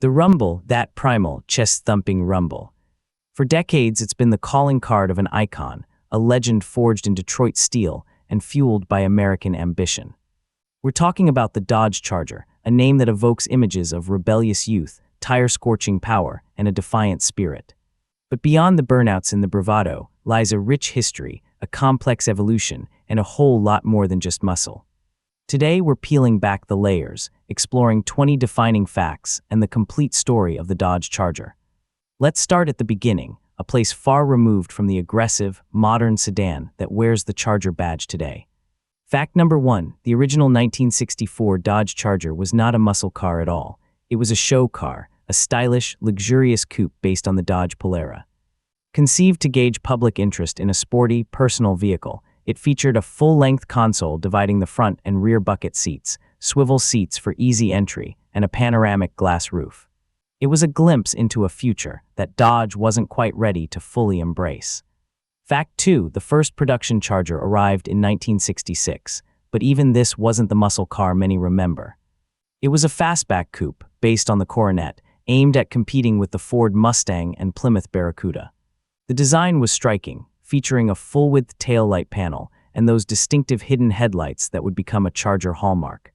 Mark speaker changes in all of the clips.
Speaker 1: The rumble, that primal, chest-thumping rumble. For decades, it's been the calling card of an icon, a legend forged in Detroit steel and fueled by American ambition. We're talking about the Dodge Charger, a name that evokes images of rebellious youth, tire-scorching power, and a defiant spirit. But beyond the burnouts and the bravado lies a rich history, a complex evolution, and a whole lot more than just muscle. Today, we're peeling back the layers, exploring 20 defining facts and the complete story of the Dodge Charger. Let's start at the beginning, a place far removed from the aggressive, modern sedan that wears the Charger badge today. Fact number 1, the original 1964 Dodge Charger was not a muscle car at all. It was a show car, a stylish, luxurious coupe based on the Dodge Polara. Conceived to gauge public interest in a sporty, personal vehicle, it featured a full-length console dividing the front and rear bucket seats, swivel seats for easy entry, and a panoramic glass roof. It was a glimpse into a future that Dodge wasn't quite ready to fully embrace. Fact 2, the first production Charger arrived in 1966, but even this wasn't the muscle car many remember. It was a fastback coupe, based on the Coronet, aimed at competing with the Ford Mustang and Plymouth Barracuda. The design was striking, featuring a full-width taillight panel and those distinctive hidden headlights that would become a Charger hallmark.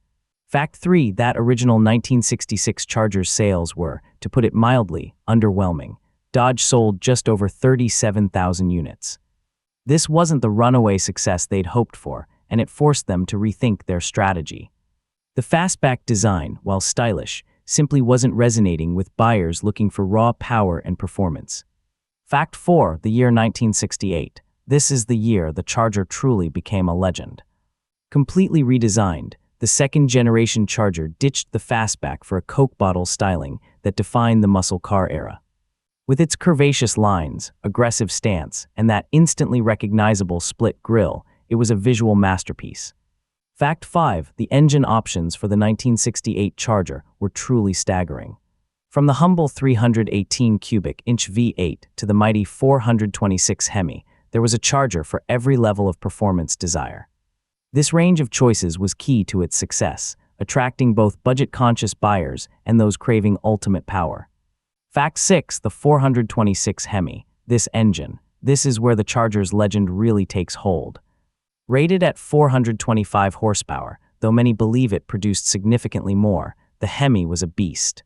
Speaker 1: Fact 3, that original 1966 Charger's sales were, to put it mildly, underwhelming. Dodge sold just over 37,000 units. This wasn't the runaway success they'd hoped for, and it forced them to rethink their strategy. The fastback design, while stylish, simply wasn't resonating with buyers looking for raw power and performance. Fact 4, the year 1968. This is the year the Charger truly became a legend. Completely redesigned, the second-generation Charger ditched the fastback for a Coke bottle styling that defined the muscle car era. With its curvaceous lines, aggressive stance, and that instantly recognizable split grille, it was a visual masterpiece. Fact 5, the engine options for the 1968 Charger were truly staggering. From the humble 318 cubic inch V8 to the mighty 426 HEMI, there was a Charger for every level of performance desire. This range of choices was key to its success, attracting both budget-conscious buyers and those craving ultimate power. Fact 6, the 426 HEMI, this engine. This is where the Charger's legend really takes hold. Rated at 425 horsepower, though many believe it produced significantly more, the HEMI was a beast.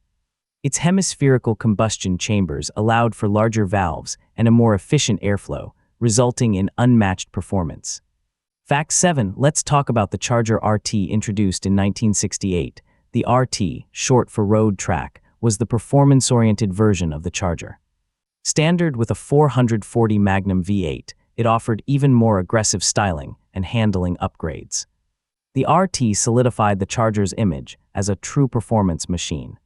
Speaker 1: Its hemispherical combustion chambers allowed for larger valves and a more efficient airflow, resulting in unmatched performance. Fact 7, let's talk about the Charger RT introduced in 1968. The RT, short for road track, was the performance-oriented version of the Charger. Standard with a 440 Magnum V8, it offered even more aggressive styling and handling upgrades. The RT solidified the Charger's image as a true performance machine.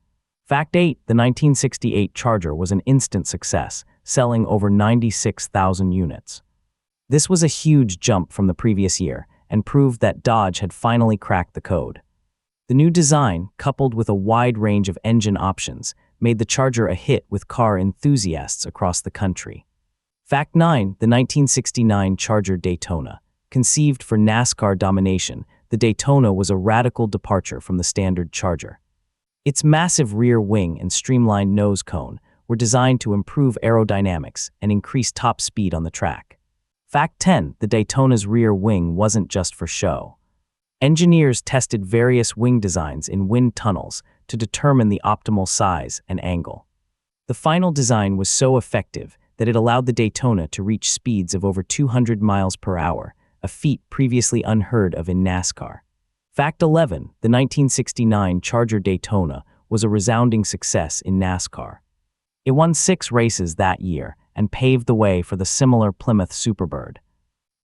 Speaker 1: Fact 8, the 1968 Charger was an instant success, selling over 96,000 units. This was a huge jump from the previous year and proved that Dodge had finally cracked the code. The new design, coupled with a wide range of engine options, made the Charger a hit with car enthusiasts across the country. Fact 9, the 1969 Charger Daytona. Conceived for NASCAR domination, the Daytona was a radical departure from the standard Charger. Its massive rear wing and streamlined nose cone were designed to improve aerodynamics and increase top speed on the track. Fact 10, the Daytona's rear wing wasn't just for show. Engineers tested various wing designs in wind tunnels to determine the optimal size and angle. The final design was so effective that it allowed the Daytona to reach speeds of over 200 miles per hour, a feat previously unheard of in NASCAR. Fact 11, the 1969 Charger Daytona was a resounding success in NASCAR. It won 6 races that year and paved the way for the similar Plymouth Superbird.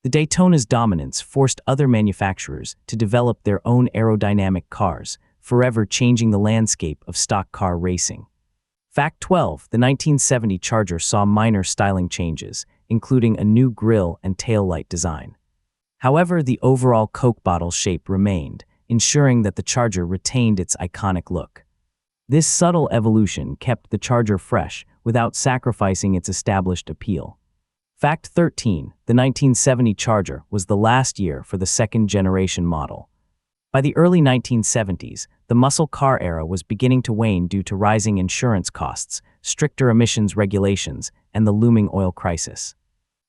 Speaker 1: The Daytona's dominance forced other manufacturers to develop their own aerodynamic cars, forever changing the landscape of stock car racing. Fact 12, the 1970 Charger saw minor styling changes, including a new grille and taillight design. However, the overall Coke bottle shape remained, ensuring that the Charger retained its iconic look. This subtle evolution kept the Charger fresh without sacrificing its established appeal. Fact 13, the 1970 Charger was the last year for the second-generation model. By the early 1970s, the muscle car era was beginning to wane due to rising insurance costs, stricter emissions regulations, and the looming oil crisis.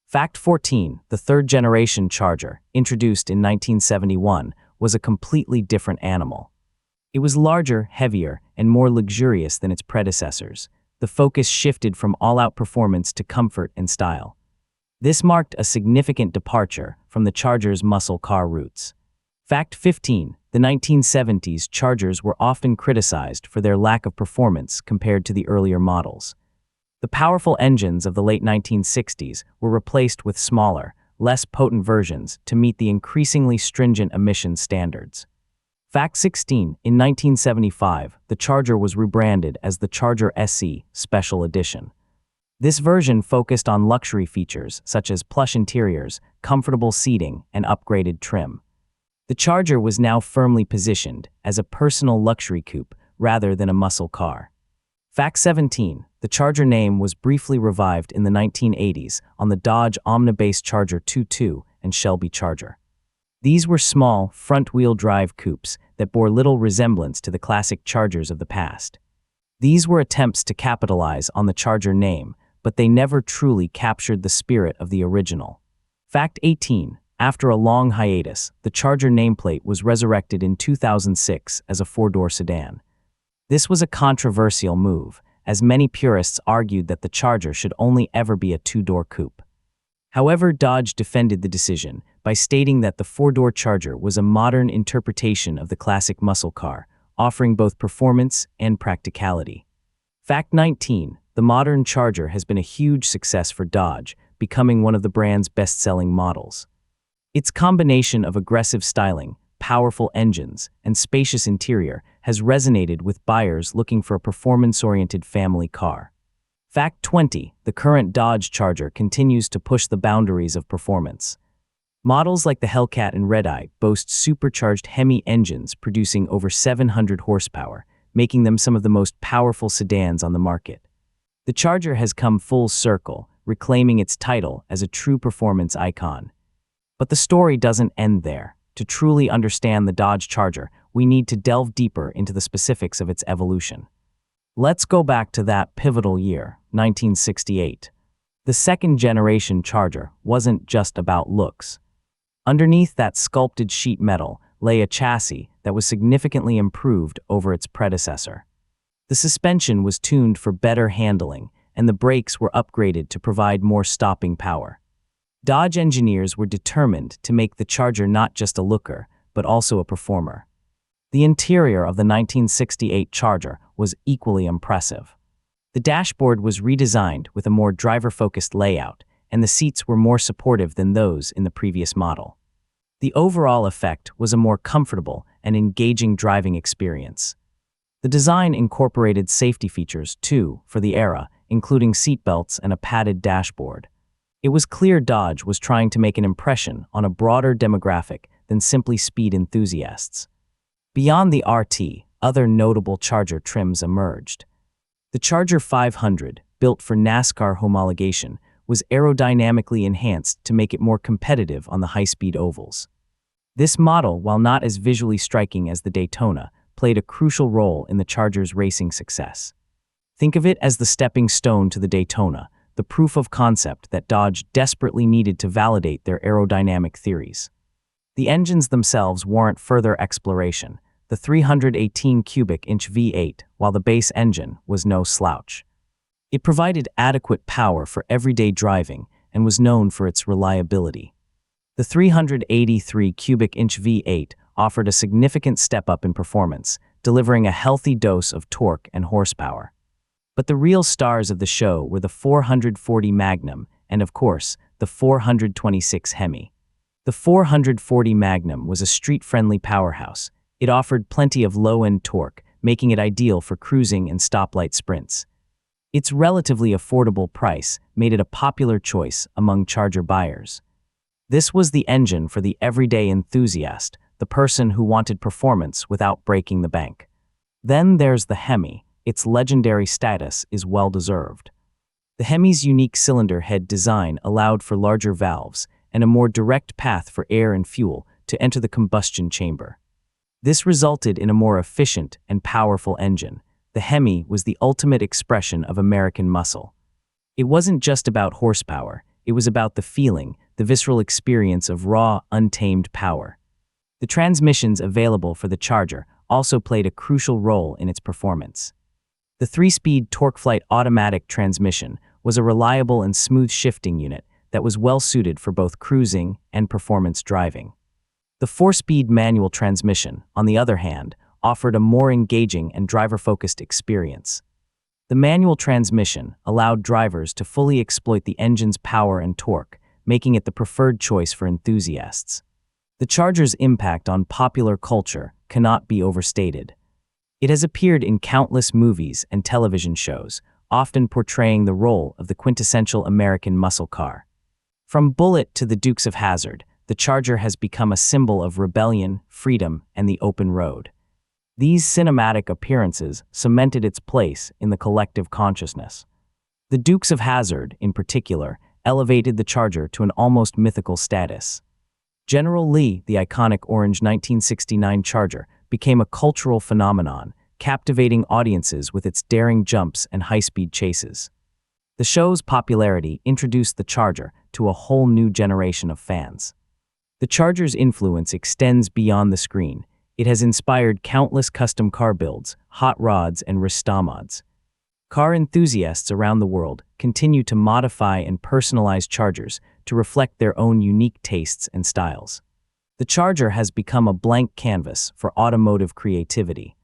Speaker 1: Fact 14, the third-generation Charger, introduced in 1971, was a completely different animal. It was larger, heavier, and more luxurious than its predecessors. The focus shifted from all-out performance to comfort and style. This marked a significant departure from the Charger's muscle car roots. Fact 15, the 1970s Chargers were often criticized for their lack of performance compared to the earlier models. The powerful engines of the late 1960s were replaced with smaller, less potent versions to meet the increasingly stringent emissions standards. Fact 16, in 1975, the Charger was rebranded as the Charger SE Special Edition. This version focused on luxury features such as plush interiors, comfortable seating, and upgraded trim. The Charger was now firmly positioned as a personal luxury coupe rather than a muscle car. Fact 17, the Charger name was briefly revived in the 1980s on the Dodge Omnibus Charger 2.2 and Shelby Charger. These were small, front-wheel drive coupes that bore little resemblance to the classic Chargers of the past. These were attempts to capitalize on the Charger name, but they never truly captured the spirit of the original. Fact 18, after a long hiatus, the Charger nameplate was resurrected in 2006 as a four-door sedan. This was a controversial move, as many purists argued that the Charger should only ever be a two-door coupe. However, Dodge defended the decision by stating that the four-door Charger was a modern interpretation of the classic muscle car, offering both performance and practicality. Fact 19, the modern Charger has been a huge success for Dodge, becoming one of the brand's best-selling models. Its combination of aggressive styling, powerful engines, and spacious interior has resonated with buyers looking for a performance-oriented family car. Fact 20, the current Dodge Charger continues to push the boundaries of performance. Models like the Hellcat and Redeye boast supercharged HEMI engines producing over 700 horsepower, making them some of the most powerful sedans on the market. The Charger has come full circle, reclaiming its title as a true performance icon. But the story doesn't end there. To truly understand the Dodge Charger, we need to delve deeper into the specifics of its evolution. Let's go back to that pivotal year, 1968. The second-generation Charger wasn't just about looks. Underneath that sculpted sheet metal lay a chassis that was significantly improved over its predecessor. The suspension was tuned for better handling, and the brakes were upgraded to provide more stopping power. Dodge engineers were determined to make the Charger not just a looker, but also a performer. The interior of the 1968 Charger was equally impressive. The dashboard was redesigned with a more driver-focused layout, and the seats were more supportive than those in the previous model. The overall effect was a more comfortable and engaging driving experience. The design incorporated safety features, too, for the era, including seatbelts and a padded dashboard. It was clear Dodge was trying to make an impression on a broader demographic than simply speed enthusiasts. Beyond the RT, other notable Charger trims emerged. The Charger 500, built for NASCAR homologation, was aerodynamically enhanced to make it more competitive on the high-speed ovals. This model, while not as visually striking as the Daytona, played a crucial role in the Charger's racing success. Think of it as the stepping stone to the Daytona, the proof of concept that Dodge desperately needed to validate their aerodynamic theories. The engines themselves warrant further exploration. The 318 cubic inch V8, while the base engine was no slouch. It provided adequate power for everyday driving and was known for its reliability. The 383 cubic inch V8 offered a significant step up in performance, delivering a healthy dose of torque and horsepower. But the real stars of the show were the 440 Magnum and, of course, the 426 HEMI. The 440 Magnum was a street-friendly powerhouse. It offered plenty of low-end torque, making it ideal for cruising and stoplight sprints. Its relatively affordable price made it a popular choice among Charger buyers. This was the engine for the everyday enthusiast, the person who wanted performance without breaking the bank. Then there's the HEMI. Its legendary status is well-deserved. The HEMI's unique cylinder head design allowed for larger valves and a more direct path for air and fuel to enter the combustion chamber. This resulted in a more efficient and powerful engine. The HEMI was the ultimate expression of American muscle. It wasn't just about horsepower, it was about the feeling, the visceral experience of raw, untamed power. The transmissions available for the Charger also played a crucial role in its performance. The 3-speed TorqueFlite automatic transmission was a reliable and smooth shifting unit that was well suited for both cruising and performance driving. The 4-speed manual transmission, on the other hand, offered a more engaging and driver-focused experience. The manual transmission allowed drivers to fully exploit the engine's power and torque, making it the preferred choice for enthusiasts. The Charger's impact on popular culture cannot be overstated. It has appeared in countless movies and television shows, often portraying the role of the quintessential American muscle car. From Bullitt to the Dukes of Hazzard, the Charger has become a symbol of rebellion, freedom, and the open road. These cinematic appearances cemented its place in the collective consciousness. The Dukes of Hazzard, in particular, elevated the Charger to an almost mythical status. General Lee, the iconic orange 1969 Charger, became a cultural phenomenon, captivating audiences with its daring jumps and high-speed chases. The show's popularity introduced the Charger to a whole new generation of fans. The Charger's influence extends beyond the screen. It has inspired countless custom car builds, hot rods, and mods. Car enthusiasts around the world continue to modify and personalize Chargers to reflect their own unique tastes and styles. The Charger has become a blank canvas for automotive creativity.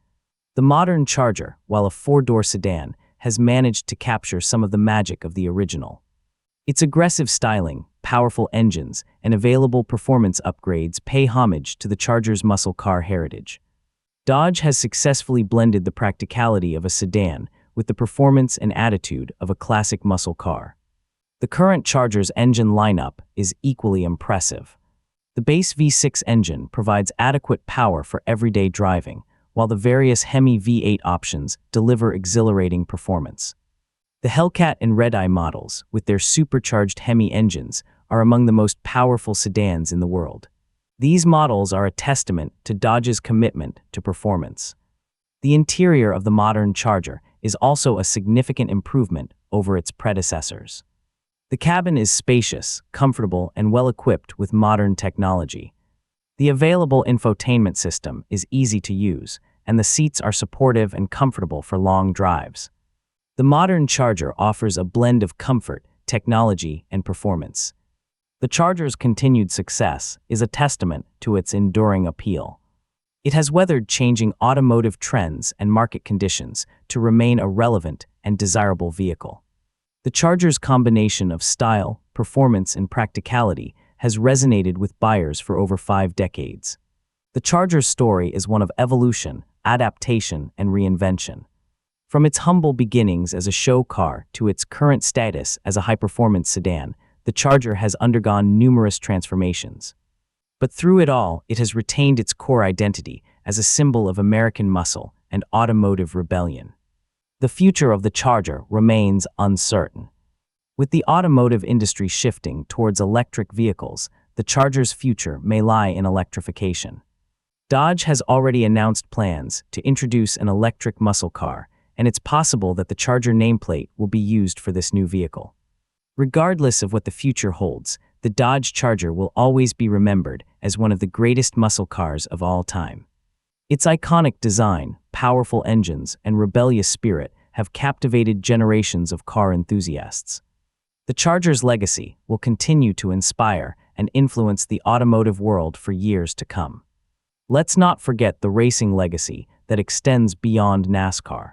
Speaker 1: The modern Charger, while a 4-door sedan, has managed to capture some of the magic of the original. Its aggressive styling, powerful engines, and available performance upgrades pay homage to the Charger's muscle car heritage. Dodge has successfully blended the practicality of a sedan with the performance and attitude of a classic muscle car. The current Charger's engine lineup is equally impressive. The base V6 engine provides adequate power for everyday driving, while the various HEMI V8 options deliver exhilarating performance. The Hellcat and Red-Eye models, with their supercharged HEMI engines, are among the most powerful sedans in the world. These models are a testament to Dodge's commitment to performance. The interior of the modern Charger is also a significant improvement over its predecessors. The cabin is spacious, comfortable, and well-equipped with modern technology. The available infotainment system is easy to use, and the seats are supportive and comfortable for long drives. The modern Charger offers a blend of comfort, technology, and performance. The Charger's continued success is a testament to its enduring appeal. It has weathered changing automotive trends and market conditions to remain a relevant and desirable vehicle. The Charger's combination of style, performance, and practicality has resonated with buyers for over 5 decades. The Charger's story is one of evolution, adaptation, and reinvention. From its humble beginnings as a show car to its current status as a high-performance sedan, the Charger has undergone numerous transformations. But through it all, it has retained its core identity as a symbol of American muscle and automotive rebellion. The future of the Charger remains uncertain. With the automotive industry shifting towards electric vehicles, the Charger's future may lie in electrification. Dodge has already announced plans to introduce an electric muscle car, and it's possible that the Charger nameplate will be used for this new vehicle. Regardless of what the future holds, the Dodge Charger will always be remembered as one of the greatest muscle cars of all time. Its iconic design, powerful engines, and rebellious spirit have captivated generations of car enthusiasts. The Charger's legacy will continue to inspire and influence the automotive world for years to come. Let's not forget the racing legacy that extends beyond NASCAR.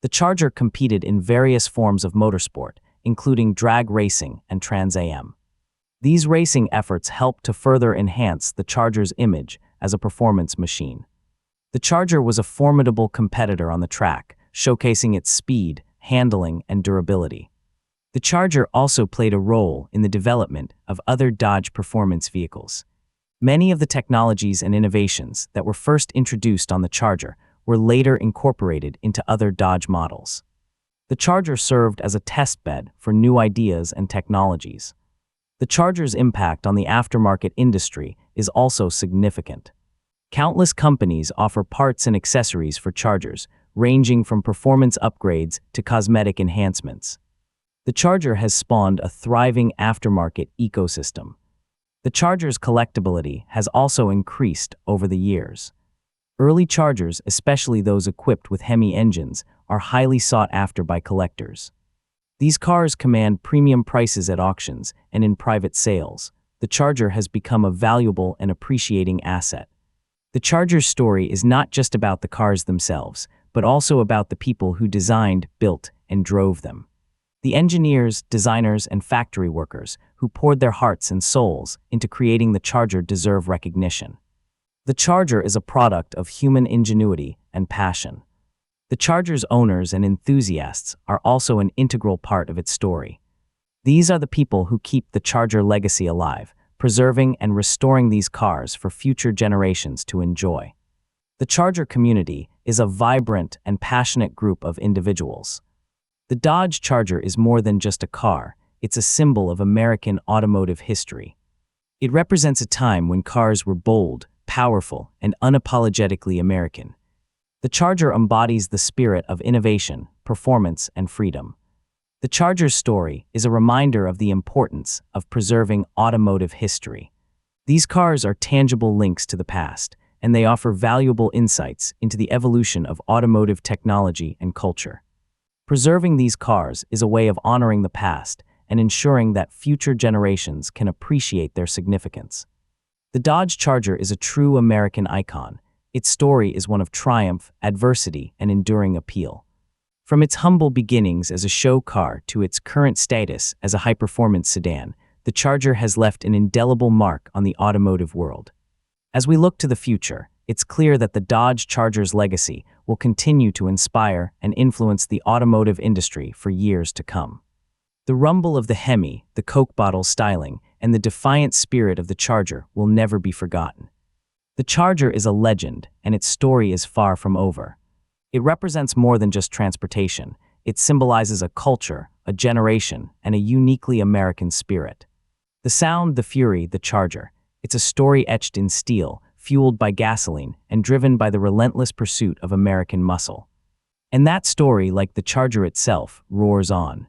Speaker 1: The Charger competed in various forms of motorsport, including drag racing and Trans Am. These racing efforts helped to further enhance the Charger's image as a performance machine. The Charger was a formidable competitor on the track, showcasing its speed, handling, and durability. The Charger also played a role in the development of other Dodge performance vehicles. Many of the technologies and innovations that were first introduced on the Charger were later incorporated into other Dodge models. The Charger served as a testbed for new ideas and technologies. The Charger's impact on the aftermarket industry is also significant. Countless companies offer parts and accessories for Chargers, ranging from performance upgrades to cosmetic enhancements. The Charger has spawned a thriving aftermarket ecosystem. The Charger's collectability has also increased over the years. Early Chargers, especially those equipped with HEMI engines, are highly sought after by collectors. These cars command premium prices at auctions and in private sales. The Charger has become a valuable and appreciating asset. The Charger's story is not just about the cars themselves, but also about the people who designed, built, and drove them. The engineers, designers, and factory workers who poured their hearts and souls into creating the Charger deserve recognition. The Charger is a product of human ingenuity and passion. The Charger's owners and enthusiasts are also an integral part of its story. These are the people who keep the Charger legacy alive, preserving and restoring these cars for future generations to enjoy. The Charger community is a vibrant and passionate group of individuals. The Dodge Charger is more than just a car, it's a symbol of American automotive history. It represents a time when cars were bold, powerful, and unapologetically American. The Charger embodies the spirit of innovation, performance, and freedom. The Charger's story is a reminder of the importance of preserving automotive history. These cars are tangible links to the past, and they offer valuable insights into the evolution of automotive technology and culture. Preserving these cars is a way of honoring the past and ensuring that future generations can appreciate their significance. The Dodge Charger is a true American icon. Its story is one of triumph, adversity, and enduring appeal. From its humble beginnings as a show car to its current status as a high-performance sedan, the Charger has left an indelible mark on the automotive world. As we look to the future, it's clear that the Dodge Charger's legacy will continue to inspire and influence the automotive industry for years to come. The rumble of the HEMI, the Coke bottle styling, and the defiant spirit of the Charger will never be forgotten. The Charger is a legend, and its story is far from over. It represents more than just transportation. It symbolizes a culture, a generation, and a uniquely American spirit. The sound, the fury, the Charger. It's a story etched in steel, fueled by gasoline, and driven by the relentless pursuit of American muscle. And that story, like the Charger itself, roars on.